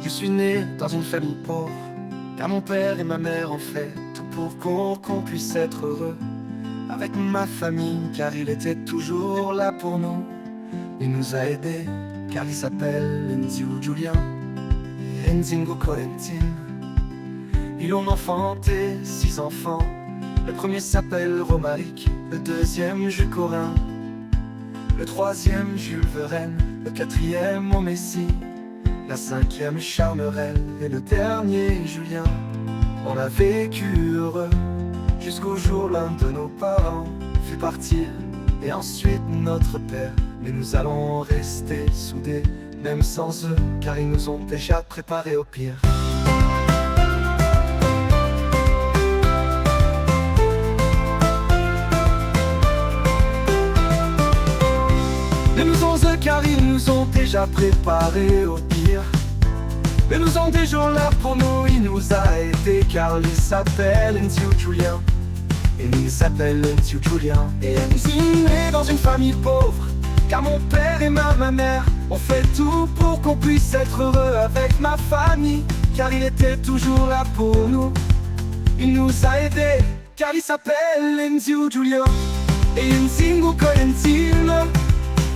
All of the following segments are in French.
Je suis né dans une famille pauvre, car mon père et ma mère ont fait tout pour qu'on puisse être heureux avec ma famille, car il était toujours là pour nous. Il nous a aidés, car il s'appelle Nziu Julien et Nzingo Corentin. Ils ont enfanté 6 enfants. Le premier s'appelle Romaric, le deuxième Jules Corin, le troisième Jules Veren, le quatrième au Messie, la cinquième Charmerel et le dernier Julien. On a vécu heureux jusqu'au jour l'un de nos parents fut partir, et ensuite notre père. Mais nous allons rester soudés, même sans eux, car ils nous ont déjà préparés au pire. Mais nous ont eux, car ils nous ont déjà préparés au pire. Mais nous ont des jours là pour nous, il nous a aidés, car il s'appelle Nziu Julien. Et il s'appelle Nziu Julien. Et Nzi est dans une famille pauvre, car mon père et ma mère ont fait tout pour qu'on puisse être heureux avec ma famille, car il était toujours là pour nous. Il nous a aidés, car il s'appelle Nziu Julien et Nzingo Corentin.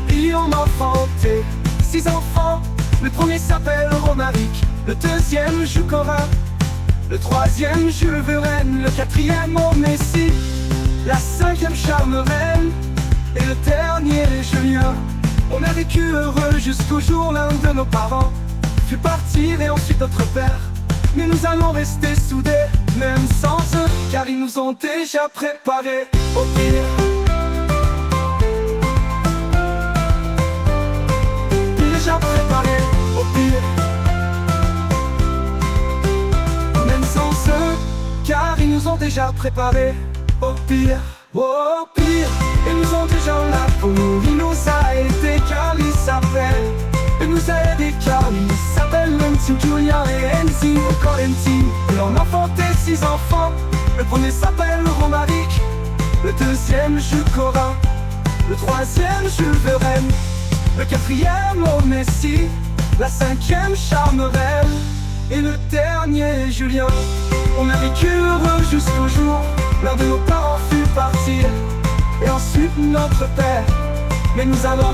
Ils ont enfanté 6 enfants. Le premier s'appelle Romaric, le deuxième Jules Corin, le troisième Jules Veren, le quatrième au Messie, la cinquième Charmerel et le dernier Julien. On a vécu heureux jusqu'au jour l'un de nos parents fut partir, et ensuite notre père. Mais nous allons rester soudés, même sans eux, car ils nous ont déjà préparés au pire. Déjà préparés au pire. Même sans eux, car ils nous ont déjà préparés au pire. Au pire, ils nous ont déjà là pour nous. Il nous a aidés, car il s'appelle. Il nous a aidés, car il s'appelle Nziu Julien et Nzingo Corentin. Ils ont enfanté 6 enfants. Le premier s'appelle Romaric, le deuxième Jules Corin, le troisième Jules Veren, le quatrième au Messie, la cinquième Charmerel et le dernier Julien. On a vécu heureux jusqu'au jour l'un de nos parents fut partir, et ensuite notre père. Mais nous allons